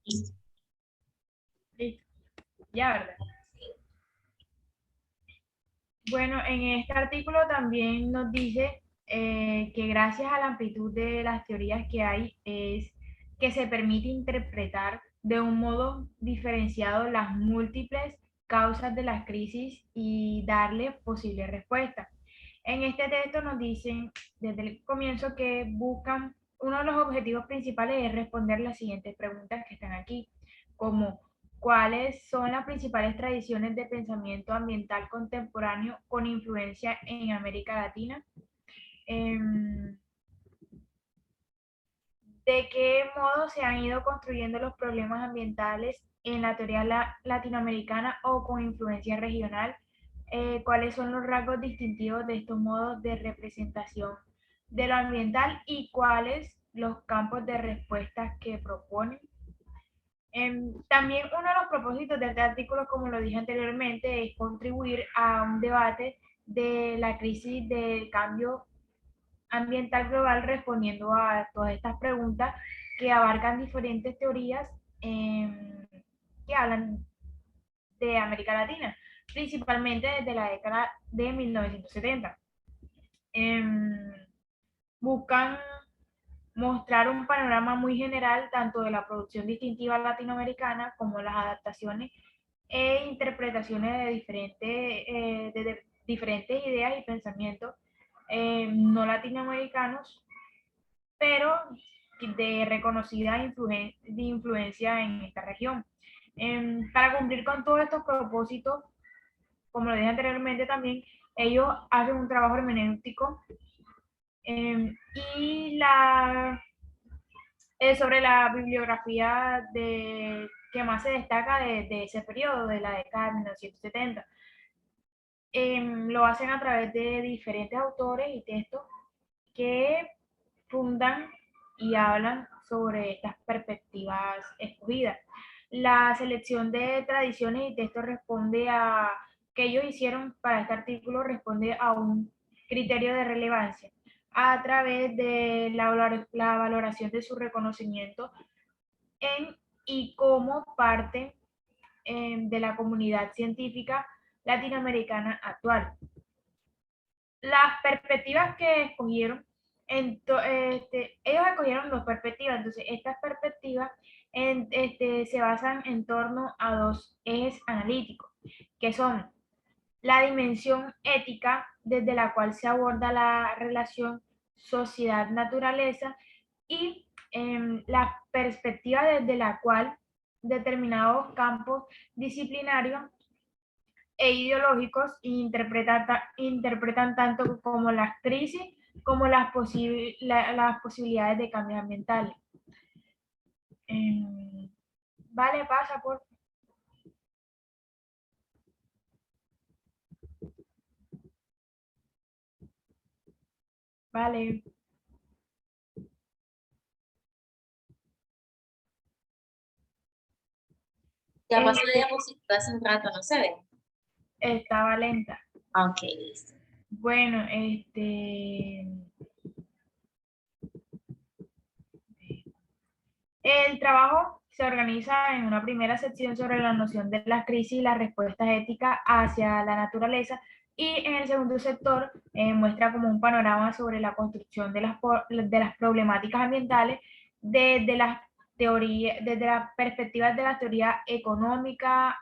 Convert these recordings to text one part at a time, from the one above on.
Listo. Listo. Ya, ¿verdad? Bueno, en este artículo también nos dice que gracias a la amplitud de las teorías que hay es que se permite interpretar de un modo diferenciado las múltiples causas de las crisis y darle posibles respuestas. En este texto nos dicen desde el comienzo que buscan, uno de los objetivos principales es responder las siguientes preguntas que están aquí, como ¿cuáles son las principales tradiciones de pensamiento ambiental contemporáneo con influencia en América Latina? Em, ¿De qué modo se han ido construyendo los problemas ambientales en la teoría latinoamericana o con influencia regional? ¿Cuáles son los rasgos distintivos de estos modos de representación de lo ambiental y cuáles los campos de respuestas que proponen? También uno de los propósitos de este artículo, como lo dije anteriormente, es contribuir a un debate de la crisis del cambio ambiental global respondiendo a todas estas preguntas que abarcan diferentes teorías que hablan de América Latina, principalmente desde la década de 1970. Eh, Buscan mostrar un panorama muy general tanto de la producción distintiva latinoamericana como las adaptaciones e interpretaciones de diferentes ideas y pensamientos no latinoamericanos, pero de reconocida de influencia en esta región. Para cumplir con todos estos propósitos, como lo dije anteriormente también, ellos hacen un trabajo hermenéutico eh, y sobre la bibliografía que más se destaca de ese periodo, de la década de 1970. Lo hacen a través de diferentes autores y textos que fundan y hablan sobre estas perspectivas escogidas. La selección de tradiciones y textos responde a que ellos hicieron para este artículo responde a un criterio de relevancia a través de la valoración de su reconocimiento en y como parte de la comunidad científica latinoamericana actual. Las perspectivas que escogieron, ellos escogieron dos perspectivas, entonces estas perspectivas se basan en torno a dos ejes analíticos, que son la dimensión ética, desde la cual se aborda la relación sociedad-naturaleza, y la perspectiva desde la cual determinados campos disciplinarios e ideológicos interpretan tanto como las crisis como las posibilidades de cambios ambientales. Eh, vale, pasa por... Vale, Ya pasó la este, diapositiva hace un rato, no se ve. estaba lenta. Ok, listo. Bueno, el trabajo se organiza en una primera sección sobre la noción de la crisis y las respuestas éticas hacia la naturaleza, y en el segundo sector muestra como un panorama sobre la construcción de las problemáticas ambientales desde las teorías, desde las perspectivas de la teoría económica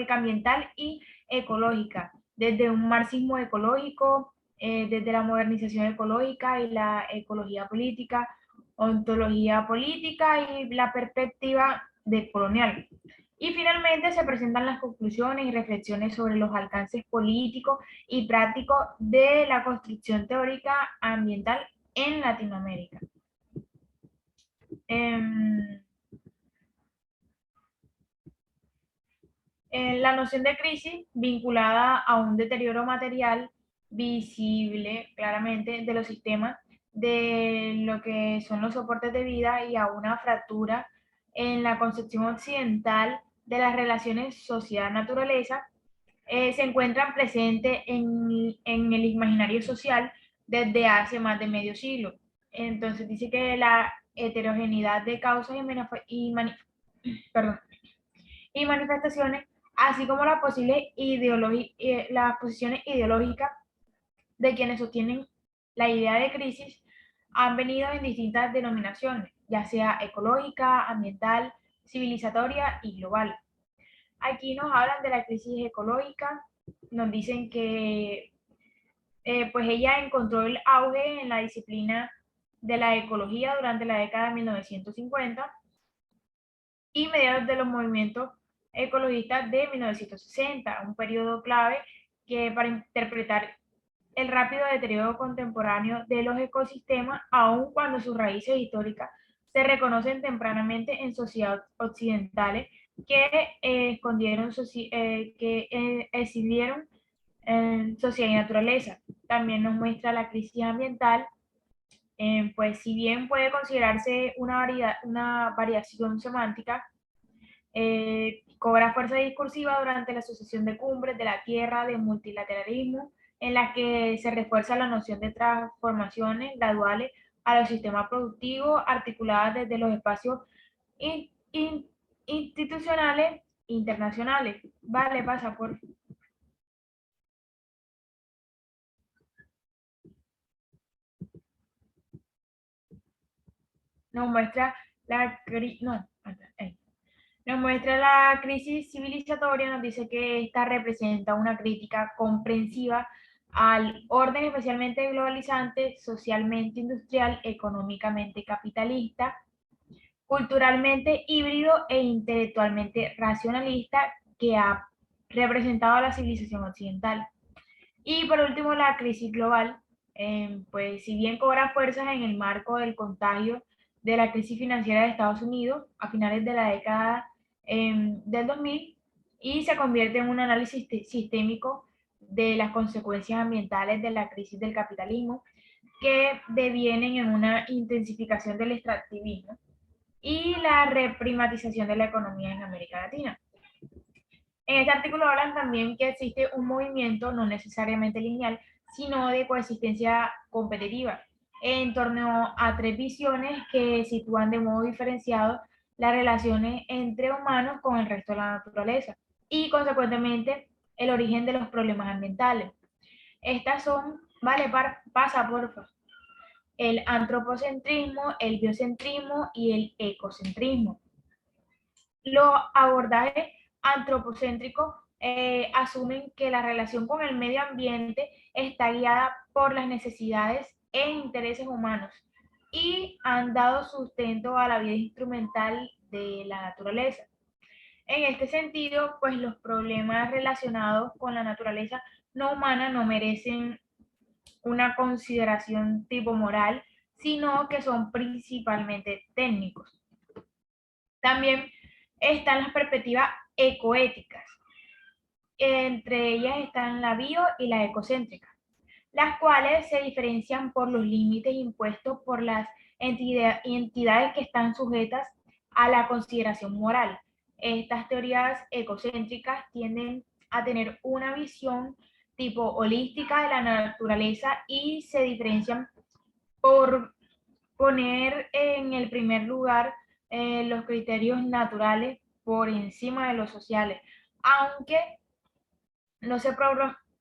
ambiental y ecológica, desde un marxismo ecológico, desde la modernización ecológica y la ecología política, ontología política y la perspectiva de colonial. Y finalmente se presentan las conclusiones y reflexiones sobre los alcances políticos y prácticos de la construcción teórica ambiental en Latinoamérica. Eh, la noción de crisis vinculada a un deterioro material visible claramente de los sistemas, de lo que son los soportes de vida y a una fractura en la concepción occidental de las relaciones sociedad-naturaleza, se encuentran presentes en el imaginario social desde hace más de medio siglo. Entonces dice que la heterogeneidad de causas y perdón, y manifestaciones, así como las las posiciones ideológicas de quienes sostienen la idea de crisis, han venido en distintas denominaciones, ya sea ecológica, ambiental, civilizatoria y global. Aquí nos hablan de la crisis ecológica, nos dicen que pues ella encontró el auge en la disciplina de la ecología durante la década de 1950 y mediados de los movimientos ecologistas de 1960, un periodo clave que para interpretar el rápido deterioro contemporáneo de los ecosistemas, aun cuando sus raíces históricas se reconocen tempranamente en sociedades occidentales que escindieron en sociedad y naturaleza. También nos muestra la crisis ambiental, pues si bien puede considerarse una variación semántica, cobra fuerza discursiva durante la sucesión de cumbres de la Tierra de multilateralismo, en la que se refuerza la noción de transformaciones graduales a los sistemas productivos articuladas desde los espacios in, in, institucionales internacionales. Vale, pasa por... Nos muestra la... No, nos muestra la crisis civilizatoria, nos dice que esta representa una crítica comprensiva al orden especialmente globalizante, socialmente industrial, económicamente capitalista, culturalmente híbrido e intelectualmente racionalista que ha representado a la civilización occidental. Y por último, la crisis global, pues si bien cobra fuerzas en el marco del contagio de la crisis financiera de Estados Unidos a finales de la década del 2000 y se convierte en un análisis sistémico de las consecuencias ambientales de la crisis del capitalismo que devienen en una intensificación del extractivismo y la reprimatización de la economía en América Latina. En este artículo hablan también que existe un movimiento no necesariamente lineal, sino de coexistencia competitiva, en torno a tres visiones que sitúan de modo diferenciado las relaciones entre humanos con el resto de la naturaleza y, consecuentemente, el origen de los problemas ambientales. Estas son, vale, pasa porfa, el antropocentrismo, el biocentrismo y el ecocentrismo. Los abordajes antropocéntricos asumen que la relación con el medio ambiente está guiada por las necesidades e intereses humanos y han dado sustento a la vida instrumental de la naturaleza. En este sentido, pues los problemas relacionados con la naturaleza no humana no merecen una consideración tipo moral, sino que son principalmente técnicos. También están las perspectivas ecoéticas. Entre ellas están la bio y la ecocéntrica, las cuales se diferencian por los límites impuestos por las entidades que están sujetas a la consideración moral. Estas teorías ecocéntricas tienden a tener una visión tipo holística de la naturaleza y se diferencian por poner en el primer lugar los criterios naturales por encima de los sociales, aunque no se,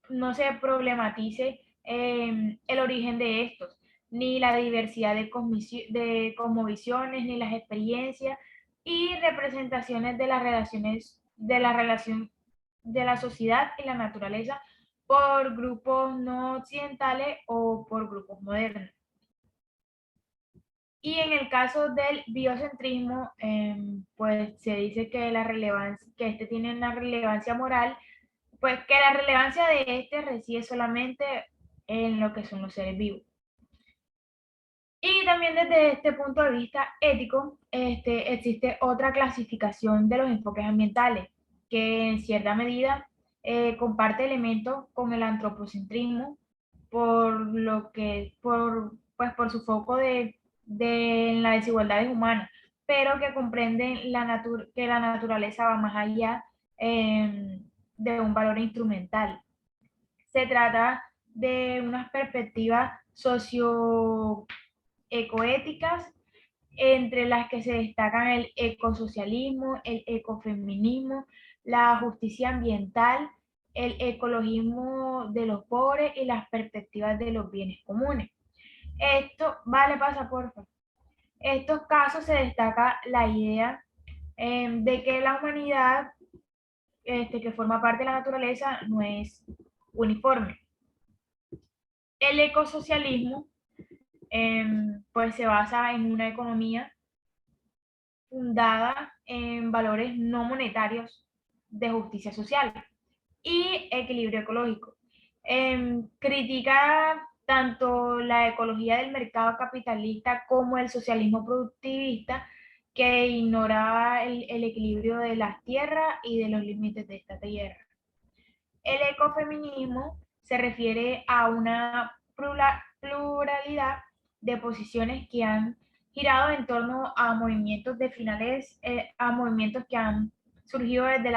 no se problematice el origen de estos, ni la diversidad de cosmovisiones, ni las experiencias y representaciones de las relaciones, de la relación de la sociedad y la naturaleza por grupos no occidentales o por grupos modernos. Y en el caso del biocentrismo, pues se dice que la relevancia, que este tiene una relevancia moral, pues que la relevancia de este reside solamente en lo que son los seres vivos. Y también desde este punto de vista ético, existe otra clasificación de los enfoques ambientales, que en cierta medida comparte elementos con el antropocentrismo, por lo que, pues por su foco de las desigualdades humanas, pero que comprenden que la naturaleza va más allá de un valor instrumental. Se trata de unas perspectivas socioecoéticas entre las que se destacan el ecosocialismo, el ecofeminismo, la justicia ambiental, el ecologismo de los pobres y las perspectivas de los bienes comunes. Esto, vale, pasa, por favor. Estos casos se destaca la idea de que la humanidad que forma parte de la naturaleza no es uniforme. El ecosocialismo pues se basa en una economía fundada en valores no monetarios de justicia social y equilibrio ecológico. Critica tanto la ecología del mercado capitalista como el socialismo productivista, que ignora el equilibrio de las tierras y de los límites de esta tierra. El ecofeminismo se refiere a una pluralidad de posiciones que han girado en torno a movimientos a movimientos que han surgido desde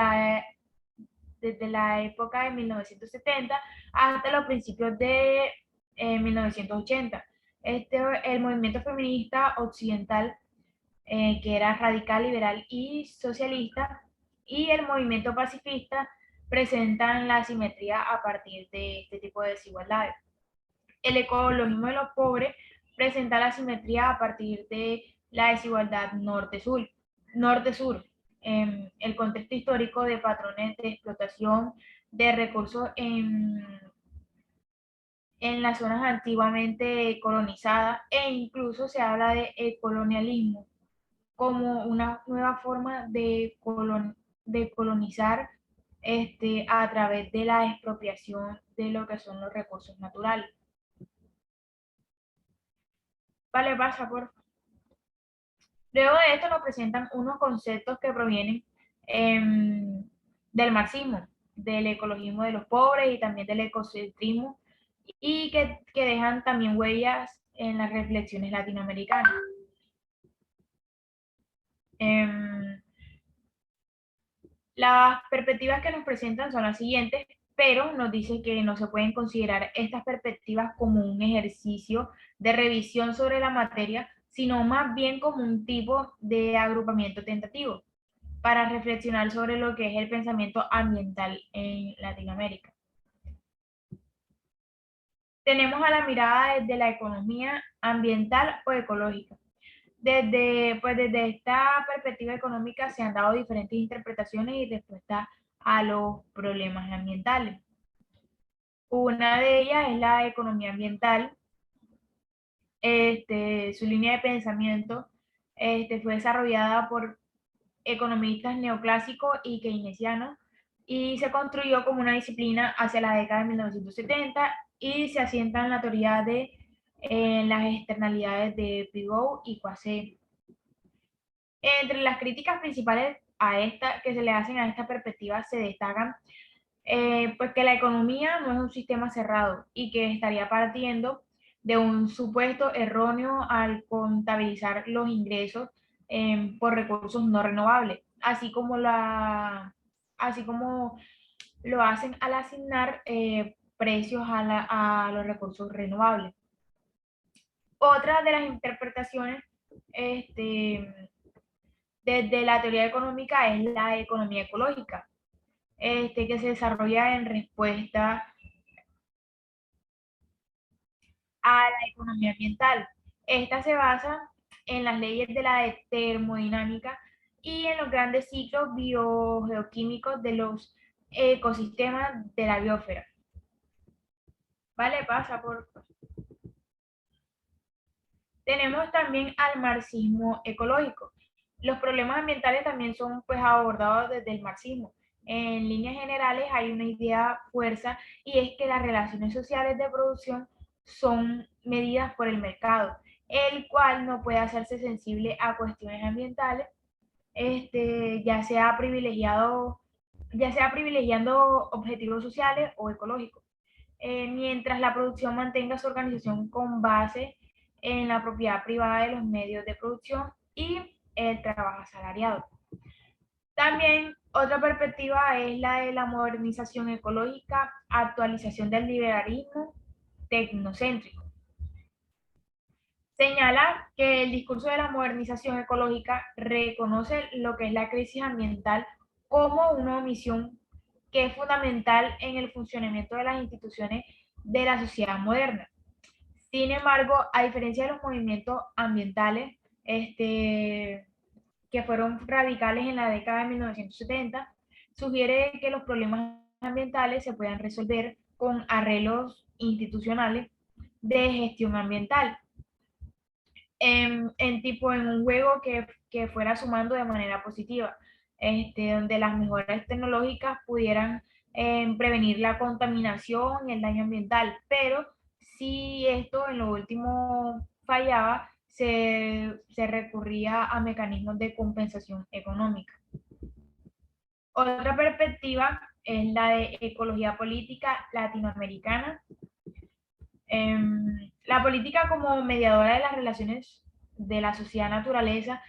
la época de 1970 hasta los principios de 1980. El movimiento feminista occidental, que era radical, liberal y socialista, y el movimiento pacifista presentan la asimetría a partir de este tipo de desigualdades. El ecologismo de los pobres presenta la asimetría a partir de la desigualdad norte-sur. Norte-sur, el contexto histórico de patrones de explotación de recursos en las zonas antiguamente colonizadas, e incluso se habla de colonialismo como una nueva forma de colonizar a través de la expropiación de lo que son los recursos naturales. Vale, pasa, por favor. Luego de esto nos presentan unos conceptos que provienen del marxismo, del ecologismo de los pobres y también del ecocentrismo, y que dejan también huellas en las reflexiones latinoamericanas. Las perspectivas que nos presentan son las siguientes, pero nos dice que no se pueden considerar estas perspectivas como un ejercicio de revisión sobre la materia, sino más bien como un tipo de agrupamiento tentativo para reflexionar sobre lo que es el pensamiento ambiental en Latinoamérica. Tenemos a la mirada desde la economía ambiental o ecológica. Desde esta perspectiva económica se han dado diferentes interpretaciones y respuestas a los problemas ambientales. Una de ellas es la economía ambiental. Su línea de pensamiento fue desarrollada por economistas neoclásicos y keynesianos y se construyó como una disciplina hacia la década de 1970 y se asienta en la teoría de las externalidades de Pigou y Coase. Entre las críticas principales que se le hacen a esta perspectiva se destacan pues que la economía no es un sistema cerrado y que estaría partiendo de un supuesto erróneo al contabilizar los ingresos por recursos no renovables, así como lo hacen al asignar precios a los recursos renovables. Otra de las interpretaciones desde la teoría económica es la economía ecológica, que se desarrolla en respuesta a la economía ambiental. Esta se basa en las leyes de la termodinámica y en los grandes ciclos biogeoquímicos de los ecosistemas de la biosfera. Vale, pasa por... Tenemos también al marxismo ecológico. Los problemas ambientales también son pues abordados desde el marxismo. En líneas generales hay una idea fuerza y es que las relaciones sociales de producción son medidas por el mercado, el cual no puede hacerse sensible a cuestiones ambientales, ya sea privilegiando objetivos sociales o ecológicos, mientras la producción mantenga su organización con base en la propiedad privada de los medios de producción y el trabajo asalariado. También otra perspectiva es la de la modernización ecológica, actualización del liberalismo tecnocéntrico. Señala que el discurso de la modernización ecológica reconoce lo que es la crisis ambiental como una omisión que es fundamental en el funcionamiento de las instituciones de la sociedad moderna. Sin embargo, a diferencia de los movimientos ambientales que fueron radicales en la década de 1970, sugiere que los problemas ambientales se puedan resolver con arreglos institucionales de gestión ambiental, en un juego que fuera sumando de manera positiva, donde las mejoras tecnológicas pudieran prevenir la contaminación y el daño ambiental, pero si esto en lo último fallaba, se recurría a mecanismos de compensación económica. Otra perspectiva es la de ecología política latinoamericana. La política como mediadora de las relaciones de la sociedad-naturaleza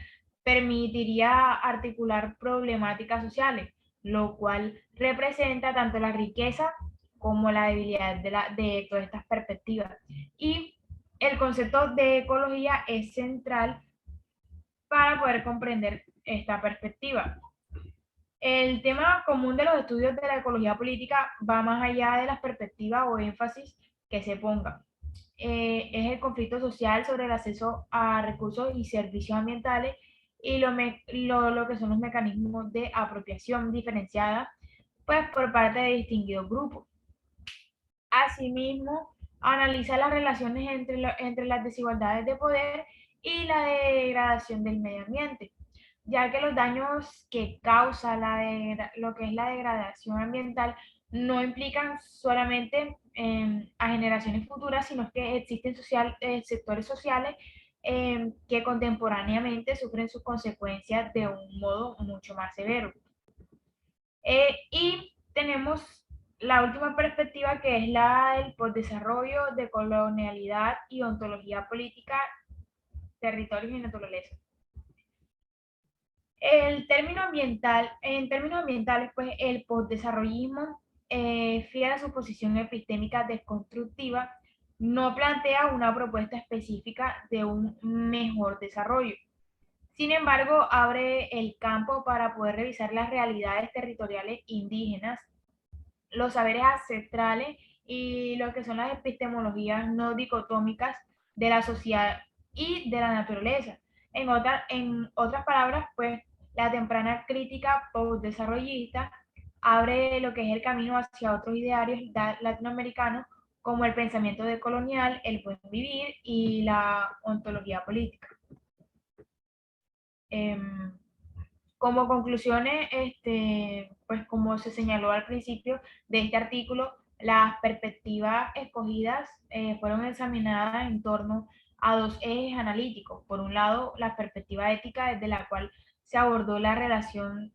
permitiría articular problemáticas sociales, lo cual representa tanto la riqueza como la debilidad de todas estas perspectivas. Y el concepto de ecología es central para poder comprender esta perspectiva. El tema común de los estudios de la ecología política va más allá de las perspectivas o énfasis que se ponga. Es el conflicto social sobre el acceso a recursos y servicios ambientales y lo que son los mecanismos de apropiación diferenciada pues, por parte de distinguidos grupos. Asimismo, analiza las relaciones entre las desigualdades de poder y la degradación del medio ambiente, ya que los daños que causa lo que es la degradación ambiental no implican solamente a generaciones futuras, sino que existen sectores sociales que contemporáneamente sufren sus consecuencias de un modo mucho más severo. Y tenemos la última perspectiva, que es la del postdesarrollo, de colonialidad y ontología política, territorios y naturaleza. En términos ambientales, pues el postdesarrollismo, fiel a su posición epistémica desconstructiva, no plantea una propuesta específica de un mejor desarrollo. Sin embargo, abre el campo para poder revisar las realidades territoriales indígenas, los saberes ancestrales y lo que son las epistemologías no dicotómicas de la sociedad y de la naturaleza. En otras palabras, pues la temprana crítica postdesarrollista abre lo que es el camino hacia otros idearios latinoamericanos como el pensamiento decolonial, el buen vivir y la ontología política. Como conclusiones, pues como se señaló al principio de este artículo, las perspectivas escogidas fueron examinadas en torno a dos ejes analíticos. Por un lado, la perspectiva ética, desde la cual se abordó la relación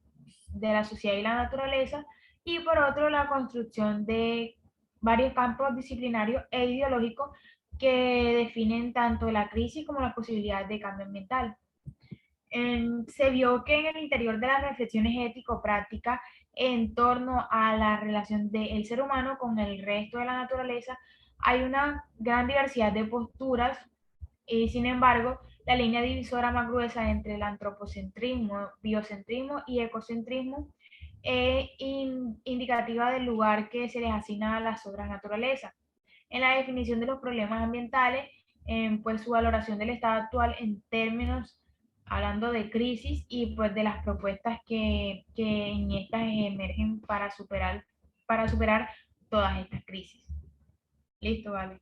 de la sociedad y la naturaleza, y por otro, la construcción de varios campos disciplinarios e ideológicos que definen tanto la crisis como las posibilidades de cambio ambiental. Se vio que en el interior de las reflexiones ético-prácticas en torno a la relación del ser humano con el resto de la naturaleza hay una gran diversidad de posturas y sin embargo la línea divisora más gruesa entre el antropocentrismo, biocentrismo y ecocentrismo es indicativa del lugar que se les asigna a las obras naturaleza. En la definición de los problemas ambientales, pues su valoración del estado actual en términos hablando de crisis y pues de las propuestas que en estas emergen para superar todas estas crisis. Listo, vale.